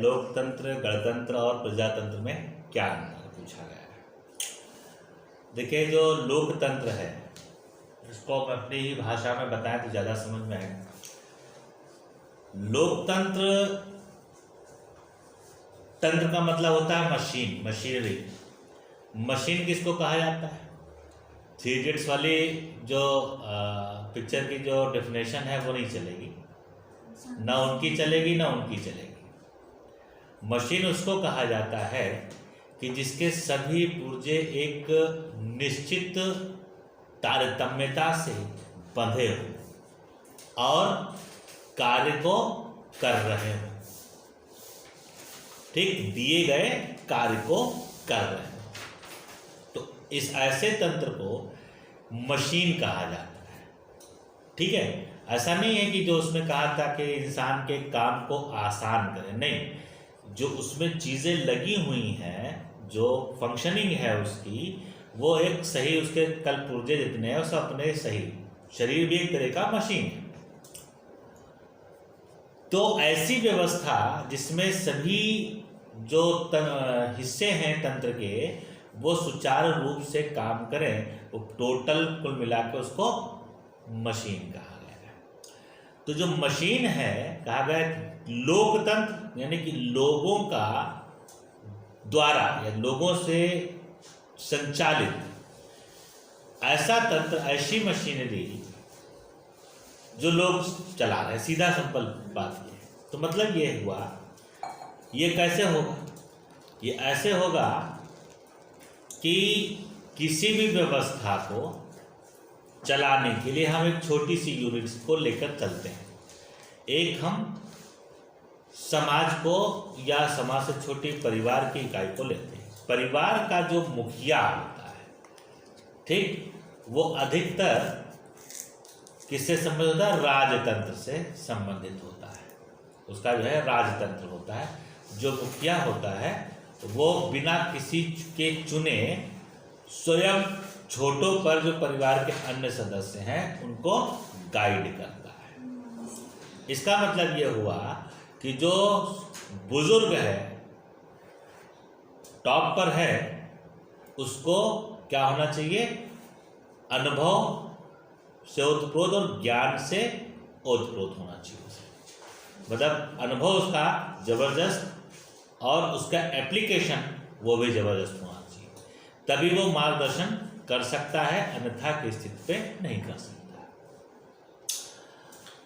लोकतंत्र, गणतंत्र और प्रजातंत्र में क्या अंतर पूछा गया है। देखिए, जो लोकतंत्र है इसको हम अपनी ही भाषा में बताएं तो ज़्यादा समझ में आएगा। लोकतंत्र, तंत्र का मतलब होता है मशीन, मशीनरी। मशीन किसको कहा जाता है? थ्री इडियट्स वाली जो पिक्चर की जो डेफिनेशन है वो नहीं चलेगी, ना उनकी चलेगी ना उनकी चलेगी। मशीन उसको कहा जाता है कि जिसके सभी पुर्जे एक निश्चित तारतम्यता से बंधे हो और कार्य को कर रहे हो, ठीक, दिए गए कार्य को कर रहे हो। तो इस ऐसे तंत्र को मशीन कहा जाता है, ठीक है। ऐसा नहीं है कि जो उसमें कहा था कि इंसान के काम को आसान करे, नहीं, जो उसमें चीज़ें लगी हुई हैं, जो फंक्शनिंग है उसकी, वो एक सही, उसके कल पुर्जे जितने हैं उस अपने सही, शरीर भी एक तरह का मशीन है। तो ऐसी व्यवस्था जिसमें सभी जो हिस्से हैं तंत्र के वो सुचारू रूप से काम करें, वो टोटल कुल मिलाकर उसको मशीन कहा गया है। तो जो मशीन है, कहा गया लोकतंत्र, यानी कि लोगों का द्वारा या लोगों से संचालित ऐसा तंत्र, ऐसी मशीनरी जो लोग चला रहे हैं। सीधा सिंपल बात ये, तो मतलब ये हुआ, ये कैसे होगा? ये ऐसे होगा कि किसी भी व्यवस्था को चलाने के लिए हम एक छोटी सी यूनिट्स को लेकर चलते हैं। एक हम समाज को या समाज से छोटी परिवार की इकाई को लेते हैं। परिवार का जो मुखिया होता है, ठीक, वो अधिकतर किससे संबंधित होता है? राजतंत्र से संबंधित होता है। उसका जो है राजतंत्र होता है। जो मुखिया होता है वो बिना किसी के चुने स्वयं छोटों पर जो परिवार के अन्य सदस्य हैं उनको गाइड करता है। इसका मतलब ये हुआ कि जो बुजुर्ग है, टॉप पर है, उसको क्या होना चाहिए? अनुभव से ओतप्रोत और ज्ञान से ओतप्रोत होना चाहिए। मतलब अनुभव उसका जबरदस्त और उसका एप्लीकेशन वो भी जबरदस्त होना चाहिए, तभी वो मार्गदर्शन कर सकता है, अन्यथा की स्थिति पे नहीं कर सकता।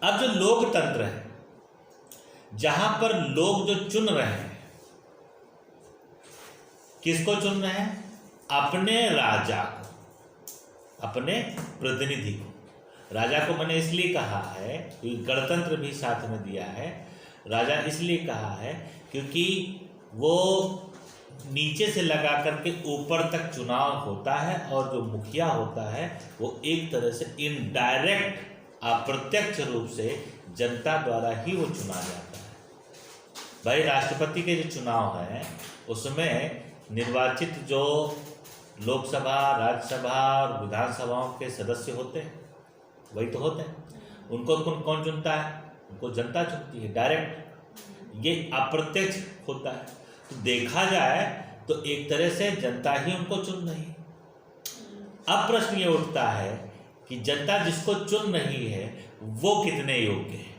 अब जो लोकतंत्र है, जहां पर लोग जो चुन रहे हैं, किसको चुन रहे हैं? अपने राजा को, अपने प्रतिनिधि को। राजा को मैंने इसलिए कहा है क्योंकि गणतंत्र भी साथ में दिया है। राजा इसलिए कहा है क्योंकि वो नीचे से लगा करके ऊपर तक चुनाव होता है, और जो मुखिया होता है वो एक तरह से इनडायरेक्ट, अप्रत्यक्ष रूप से जनता द्वारा ही वो चुना जाता है। भाई, राष्ट्रपति के जो चुनाव है उसमें निर्वाचित जो लोकसभा, राज्यसभा और विधानसभाओं के सदस्य होते हैं वही तो होते हैं। उनको कौन चुनता है? उनको जनता चुनती है डायरेक्ट। ये अप्रत्यक्ष होता है। तो देखा जाए तो एक तरह से जनता ही उनको चुन रही है। अब प्रश्न ये उठता है कि जनता जिसको चुन रही है वो कितने योग्य है?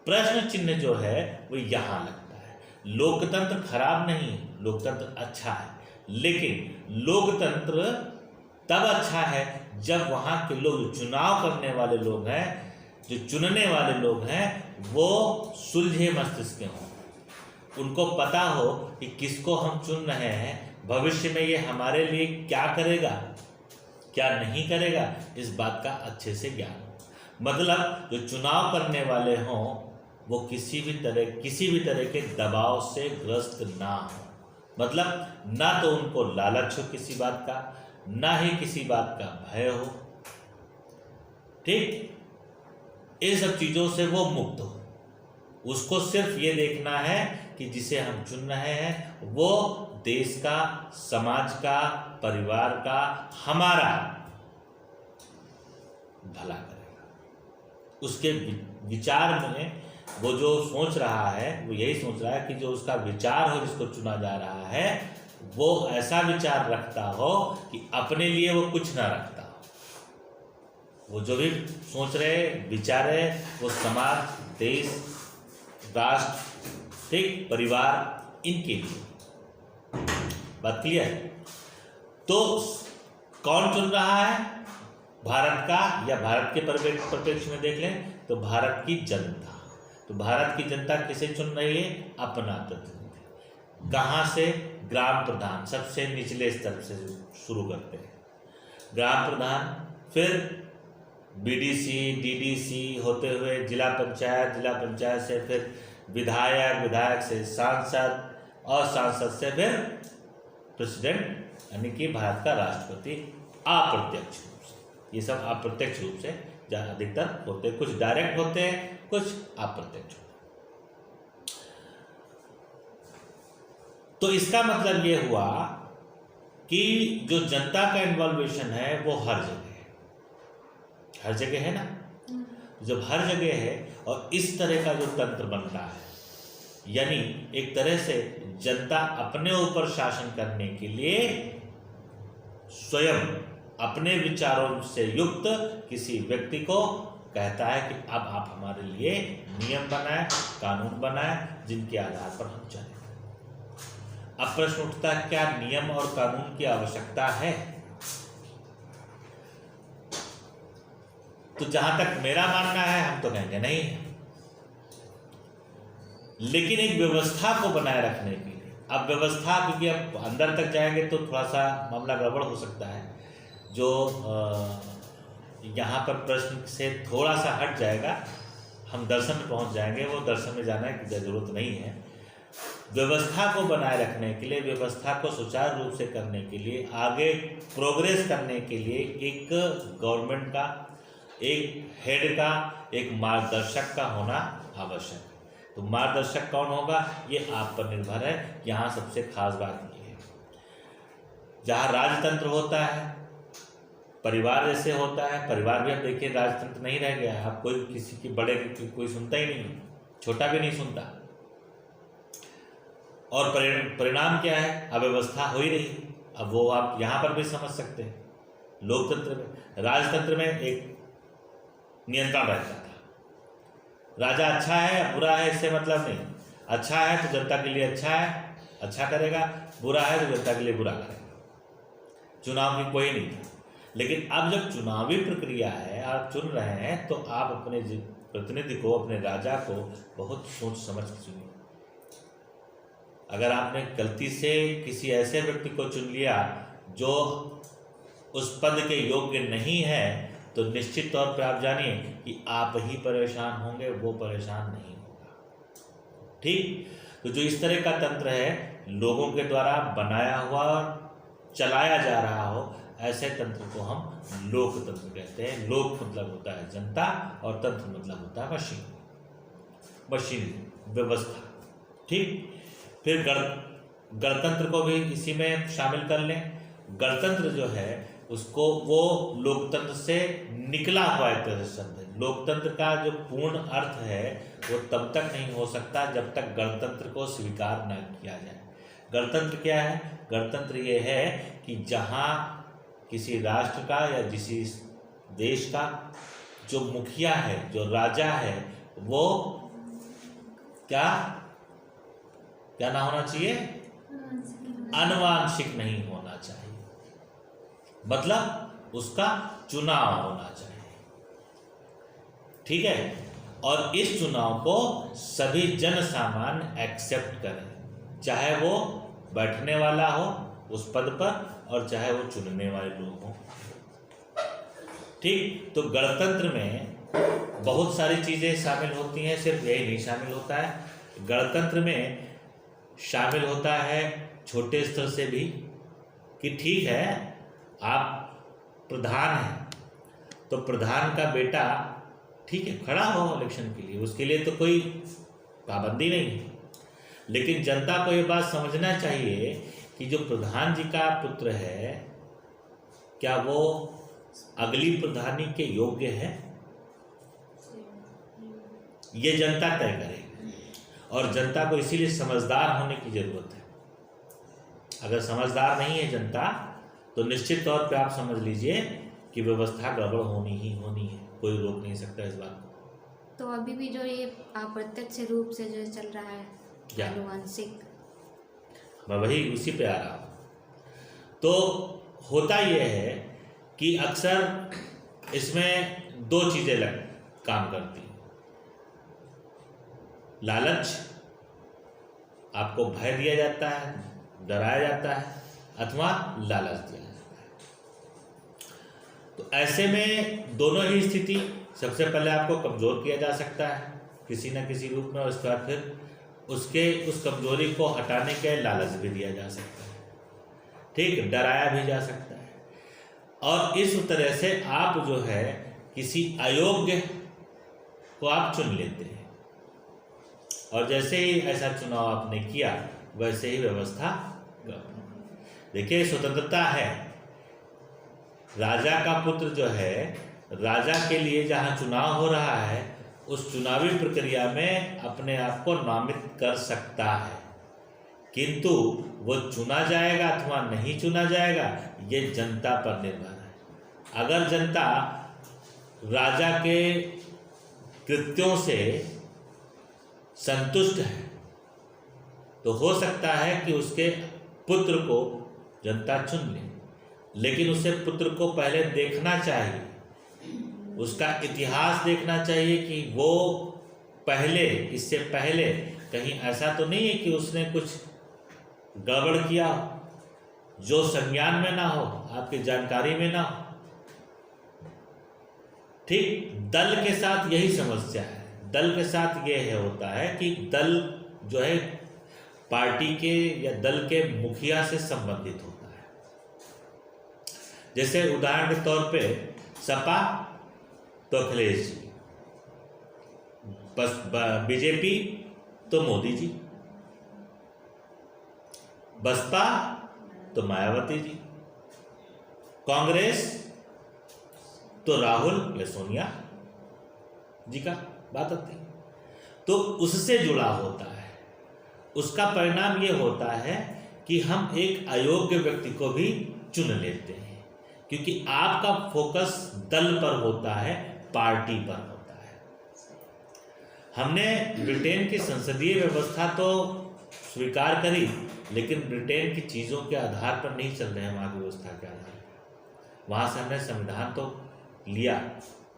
प्रश्न चिन्ह जो है वो यहाँ लगता है। लोकतंत्र खराब नहीं, लोकतंत्र अच्छा है, लेकिन लोकतंत्र तब अच्छा है जब वहाँ के लोग, चुनाव करने वाले लोग हैं, जो चुनने वाले लोग हैं, वो सुलझे मस्तिष्क के हों। उनको पता हो कि किसको हम चुन रहे हैं, भविष्य में ये हमारे लिए क्या करेगा, क्या नहीं करेगा, इस बात का अच्छे से ज्ञान हो। मतलब जो चुनाव करने वाले हों वो किसी भी तरह के दबाव से ग्रस्त ना हो। मतलब ना तो उनको लालच हो किसी बात का, ना ही किसी बात का भय हो, ठीक, इन सब चीज़ों से वो मुक्त हो। उसको सिर्फ ये देखना है कि जिसे हम चुन रहे हैं वो देश का, समाज का, परिवार का, हमारा भला करेगा। उसके विचार में वो जो सोच रहा है वो यही सोच रहा है कि जो उसका विचार हो, जिसको चुना जा रहा है, वो ऐसा विचार रखता हो कि अपने लिए वो कुछ ना रखता हो। वो जो भी सोच रहे, विचारे, वो समाज, देश, राष्ट्र, ठीक, परिवार, इनके लिए। बात क्लियर? तो कौन चुन रहा है? भारत का, या भारत के परिप्रेक्ष्य में देख लें तो भारत की जनता। तो भारत की जनता किसे चुन रही है? अपना प्रतिनिधि। कहाँ से? ग्राम प्रधान, सबसे निचले स्तर से शुरू करते हैं। ग्राम प्रधान, फिर बीडीसी, डीडीसी होते हुए जिला पंचायत, जिला पंचायत से फिर विधायक, विधायक से सांसद, और सांसद से फिर प्रेसिडेंट, यानी कि भारत का राष्ट्रपति, अप्रत्यक्ष रूप से। ये सब अप्रत्यक्ष रूप से अधिकतर होते हैं, कुछ डायरेक्ट होते हैं, कुछ अप्रत्यक्ष होते हैं। तो इसका मतलब ये हुआ कि जो जनता का इन्वॉल्वेशन है वो हर जगह है, हर जगह है ना। जब हर जगह है और इस तरह का जो तंत्र बनता है, यानी एक तरह से जनता अपने ऊपर शासन करने के लिए स्वयं अपने विचारों से युक्त किसी व्यक्ति को कहता है कि अब आप हमारे लिए नियम बनाएं, कानून बनाएं, जिनके आधार पर हम चलें। अब प्रश्न उठता है, क्या नियम और कानून की आवश्यकता है? तो जहां तक मेरा मानना है, हम तो कहेंगे नहीं है। लेकिन एक व्यवस्था को बनाए रखने के लिए, अब व्यवस्था, क्योंकि अब अंदर तक जाएंगे तो थोड़ा सा मामला गड़बड़ हो सकता है, जो यहाँ पर प्रश्न से थोड़ा सा हट जाएगा, हम दर्शन में पहुँच जाएंगे। वो दर्शन में जाने की जरूरत नहीं है। व्यवस्था को बनाए रखने के लिए, व्यवस्था को सुचारू रूप से करने के लिए, आगे प्रोग्रेस करने के लिए एक गवर्नमेंट का, एक हेड का, एक मार्गदर्शक का होना आवश्यक है। तो मार्गदर्शक कौन होगा, ये आप पर निर्भर है। यहाँ सबसे खास बात ये है, जहाँ राजतंत्र होता है, परिवार जैसे होता है, परिवार भी अब देखिए राजतंत्र नहीं रह गया है। अब कोई किसी की बड़े की कोई सुनता ही नहीं, छोटा भी नहीं सुनता। और परिणाम क्या है? अव्यवस्था हो ही रही। अब वो आप यहाँ पर भी समझ सकते हैं। लोकतंत्र में, राजतंत्र में एक नियंत्रण रहता था। राजा अच्छा है या बुरा है इससे मतलब नहीं। अच्छा है तो जनता के लिए अच्छा है, अच्छा करेगा, बुरा है तो जनता के लिए बुरा करेगा। चुनाव की कोई नहीं था। लेकिन अब जब चुनावी प्रक्रिया है, आप चुन रहे हैं, तो आप अपने प्रतिनिधि को, अपने राजा को बहुत सोच समझ के चुनिए। अगर आपने गलती से किसी ऐसे व्यक्ति को चुन लिया जो उस पद के योग्य नहीं है, तो निश्चित तौर पर आप जानिए कि आप ही परेशान होंगे, वो परेशान नहीं होगा। ठीक? तो जो इस तरह का तंत्र है, लोगों के द्वारा बनाया हुआ, चलाया जा रहा हो, ऐसे तंत्र को हम लोकतंत्र कहते हैं। लोक मतलब होता है जनता, और तंत्र मतलब होता है मशीन, मशीन व्यवस्था। ठीक? फिर गणतंत्र को भी इसी में शामिल कर लें। गणतंत्र जो है उसको, वो लोकतंत्र से निकला हुआ एक तरह से शब्द है। लोकतंत्र का जो पूर्ण अर्थ है वो तब तक नहीं हो सकता जब तक गणतंत्र को स्वीकार न किया जाए। गणतंत्र क्या है? गणतंत्र ये है कि जहाँ किसी राष्ट्र का या किसी देश का जो मुखिया है, जो राजा है, वो क्या क्या ना होना चाहिए? अनुवांशिक नहीं होना चाहिए। मतलब उसका चुनाव होना चाहिए। ठीक है? और इस चुनाव को सभी जन सामान्य एक्सेप्ट करें, चाहे वो बैठने वाला हो उस पद पर, और चाहे वो चुनने वाले लोग हों। ठीक? तो गणतंत्र में बहुत सारी चीज़ें शामिल होती हैं, सिर्फ यही नहीं शामिल होता है। गणतंत्र में शामिल होता है छोटे स्तर से भी, कि ठीक है आप प्रधान हैं, तो प्रधान का बेटा ठीक है खड़ा हो इलेक्शन के लिए, उसके लिए तो कोई पाबंदी नहीं है। लेकिन जनता को ये बात समझना चाहिए कि जो प्रधान जी का पुत्र है, क्या वो अगली प्रधानी के योग्य है? ये जनता तय करेगी, और जनता को इसीलिए समझदार होने की जरूरत है। अगर समझदार नहीं है जनता तो निश्चित तौर पे आप समझ लीजिए कि व्यवस्था गड़बड़ होनी ही होनी है, कोई रोक नहीं सकता इस बात को। तो अभी भी जो ये अप्रत्यक्ष रूप से जो चल रहा है क्या? आनुवंशिक, मैं वही उसी पे आ रहा हूँ। तो होता यह है कि अक्सर इसमें दो चीज़ें काम करती हैं। लालच, आपको भय दिया जाता है, डराया जाता है, अथवा लालच दिया जाता है। तो ऐसे में दोनों ही स्थिति, सबसे पहले आपको कमज़ोर किया जा सकता है किसी न किसी रूप में, और उसके बाद फिर उस कमजोरी को हटाने के लालच भी दिया जा सकता है, ठीक, डराया भी जा सकता है। और इस तरह से आप जो है किसी अयोग्य को आप चुन लेते हैं, और जैसे ही ऐसा चुनाव आपने किया वैसे ही व्यवस्था। देखिए, स्वतंत्रता है, राजा का पुत्र जो है राजा के लिए जहाँ चुनाव हो रहा है उस चुनावी प्रक्रिया में अपने आप को नामित कर सकता है, किंतु वो चुना जाएगा अथवा नहीं चुना जाएगा ये जनता पर निर्भर है। अगर जनता राजा के कृत्यों से संतुष्ट है तो हो सकता है कि उसके पुत्र को जनता चुन ले, लेकिन उसे पुत्र को पहले देखना चाहिए, उसका इतिहास देखना चाहिए कि वो पहले, इससे पहले कहीं ऐसा तो नहीं है कि उसने कुछ गड़बड़ किया जो संज्ञान में ना हो, आपकी जानकारी में ना हो। ठीक, दल के साथ यही समस्या है। दल के साथ ये है होता है कि दल जो है पार्टी के या दल के मुखिया से संबंधित होता है। जैसे उदाहरण के तौर पे सपा तो अखिलेश जी, बस बीजेपी तो मोदी जी, बसपा तो मायावती जी, कांग्रेस तो राहुल या सोनिया जी का बात आती है। तो उससे जुड़ा होता है, उसका परिणाम ये होता है कि हम एक अयोग्य व्यक्ति को भी चुन लेते हैं, क्योंकि आपका फोकस दल पर होता है, पार्टी पर होता है। हमने ब्रिटेन की संसदीय व्यवस्था तो स्वीकार करी, लेकिन ब्रिटेन की चीज़ों के आधार पर नहीं चल रहे हैं, वहाँ की व्यवस्था के आधार पर। वहाँ से हमने संविधान तो लिया,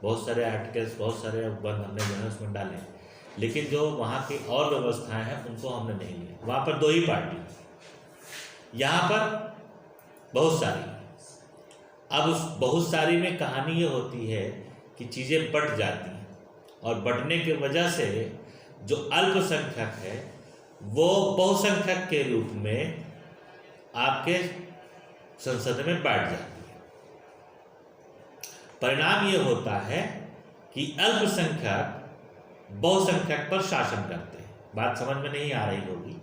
बहुत सारे आर्टिकल्स, बहुत सारे बंद हमने जो है उसमें डाले, लेकिन जो वहाँ की और व्यवस्थाएं हैं उनको हमने नहीं लिया। वहाँ पर दो ही पार्टी, यहाँ पर बहुत सारी। अब उस बहुत सारी में कहानी ये होती है कि चीज़ें बट जाती हैं, और बटने की वजह से जो अल्पसंख्यक है वो बहुसंख्यक के रूप में आपके संसद में बैठ जाती है। परिणाम ये होता है कि अल्पसंख्यक बहुसंख्यक पर शासन करते हैं। बात समझ में नहीं आ रही होगी,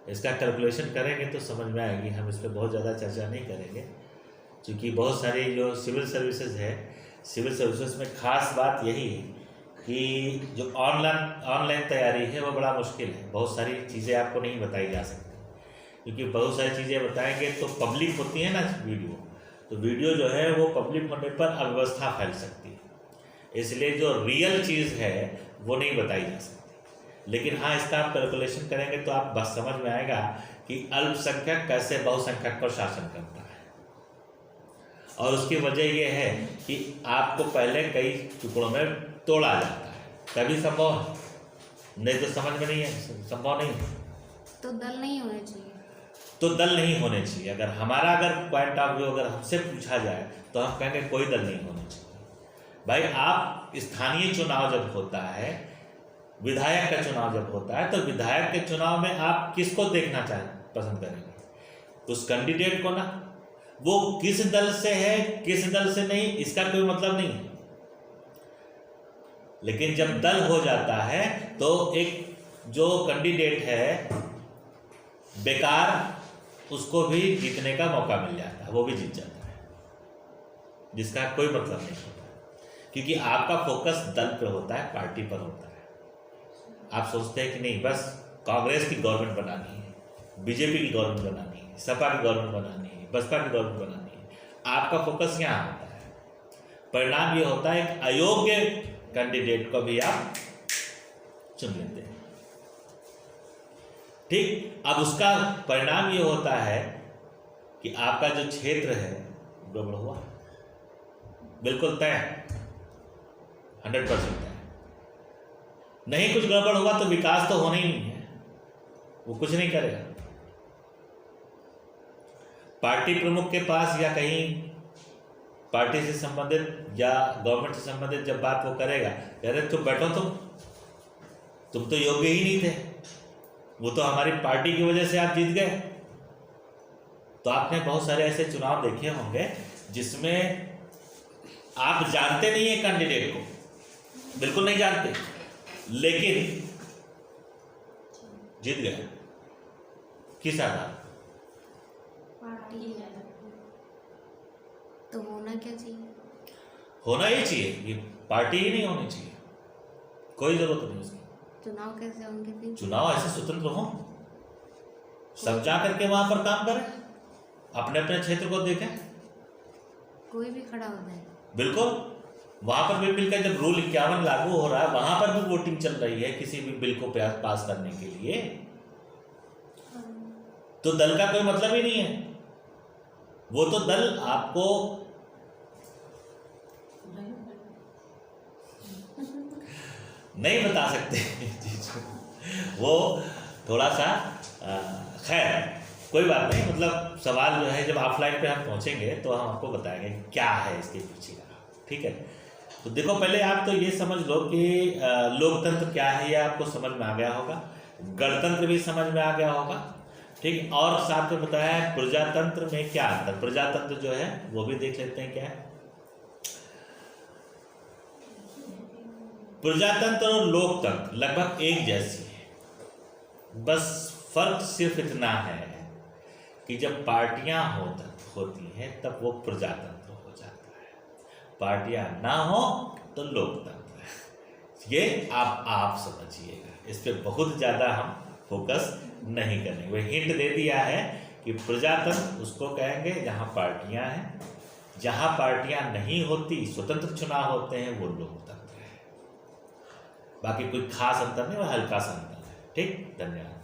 इसका कैलकुलेशन करेंगे तो समझ में आएगी, हम इस पर बहुत ज़्यादा चर्चा नहीं करेंगे, क्योंकि बहुत सारी जो सिविल सर्विसेज है, सिविल सर्विसेज में खास बात यही है कि जो ऑनलाइन तैयारी है वो बड़ा मुश्किल है। बहुत सारी चीज़ें आपको नहीं बताई जा सकती, क्योंकि बहुत सारी चीज़ें बताएंगे तो पब्लिक होती है ना वीडियो, तो वीडियो जो है वो पब्लिक होने पर अव्यवस्था फैल सकती है, इसलिए जो रियल चीज़ है वो नहीं बताई जा सकती। लेकिन हाँ, इसका आप कैलकुलेशन करेंगे तो आप बस समझ में आएगा कि अल्पसंख्यक कैसे बहुसंख्यक पर शासन करता है। और उसकी वजह यह है कि आपको पहले कई टुकड़ों में तोड़ा जाता है, तभी संभव है, नहीं तो समझ में नहीं है, संभव नहीं है। तो दल नहीं होने चाहिए, तो दल नहीं होने चाहिए। अगर हमारा पॉइंट ऑफ व्यू अगर हमसे पूछा जाए तो हम कहेंगे कोई दल नहीं होना चाहिए। भाई, आप स्थानीय चुनाव जब होता है, विधायक का चुनाव जब होता है, तो विधायक के चुनाव में आप किसको देखना पसंद करेंगे? उस कैंडिडेट को ना। वो किस दल से है किस दल से नहीं, इसका कोई मतलब नहीं है। लेकिन जब दल हो जाता है तो एक जो कैंडिडेट है बेकार, उसको भी जीतने का मौका मिल जाता है, वो भी जीत जाता है, जिसका कोई मतलब नहीं होता, क्योंकि आपका फोकस दल पर होता है, पार्टी पर होता है। आप सोचते हैं कि नहीं बस कांग्रेस की गवर्नमेंट बनानी है, बीजेपी की गवर्नमेंट बनानी है, सपा की गवर्नमेंट बनानी है, बसपा की गवर्नमेंट बनानी है, आपका फोकस यहाँ होता है। परिणाम ये होता है एक अयोग्य कैंडिडेट को भी आप चुन लेते हैं। ठीक, अब उसका परिणाम ये होता है कि आपका जो क्षेत्र है गड़बड़ हुआ, बिल्कुल तय, 100% तय। नहीं कुछ गड़बड़ हुआ तो विकास तो होना ही नहीं है, वो कुछ नहीं करेगा। पार्टी प्रमुख के पास या कहीं पार्टी से संबंधित या गवर्नमेंट से संबंधित जब बात वो करेगा, अरे तुम बैठो, तुम तो योग्य ही नहीं थे, वो तो हमारी पार्टी की वजह से आप जीत गए। तो आपने बहुत सारे ऐसे चुनाव देखे होंगे जिसमें आप जानते नहीं है कैंडिडेट को, बिल्कुल नहीं जानते, लेकिन जीत गए। किस आधार? पार्टी तो होना क्या चाहिए? होना ही चाहिए, ये पार्टी ही नहीं होनी चाहिए, कोई जरूरत नहीं उसकी। चुनाव कैसे होंगे फिर? चुनाव ऐसे स्वतंत्र हो, सब जा करके वहां पर काम करें, अपने अपने क्षेत्र को देखें, कोई भी खड़ा होता है। बिल्कुल। वहां पर भी मिलकर जब रूल 51 लागू हो रहा है, वहां पर भी वोटिंग चल रही है किसी भी बिल को पास करने के लिए, तो दल का कोई मतलब ही नहीं है। वो तो दल आपको नहीं बता सकते वो थोड़ा सा खैर कोई बात नहीं, मतलब सवाल जो है जब ऑफलाइन पे हम पहुंचेंगे तो हम आपको बताएंगे क्या है इसके पीछे का। ठीक है, तो देखो पहले आप तो ये समझ लो कि लोकतंत्र क्या है, ये आपको समझ में आ गया होगा, गणतंत्र भी समझ में आ गया होगा। ठीक, और साथ में बताया है प्रजातंत्र में क्या अंतर, प्रजातंत्र जो है वो भी देख लेते हैं क्या है। प्रजातंत्र और लोकतंत्र लगभग एक जैसी है, बस फर्क सिर्फ इतना है कि जब पार्टियां होती हैं तब वो प्रजातंत्र हो जाता है, पार्टियां ना हो तो लोकतंत्र है। ये आप समझिएगा, इस पे बहुत ज़्यादा हम फोकस नहीं करेंगे। वह हिंट दे दिया है कि प्रजातंत्र उसको कहेंगे जहाँ पार्टियां हैं, जहाँ पार्टियां नहीं होती स्वतंत्र चुनाव होते हैं वो लोकतंत्र है। बाकी कोई खास अंतर नहीं, वह हल्का सा अंतर है। ठीक, धन्यवाद।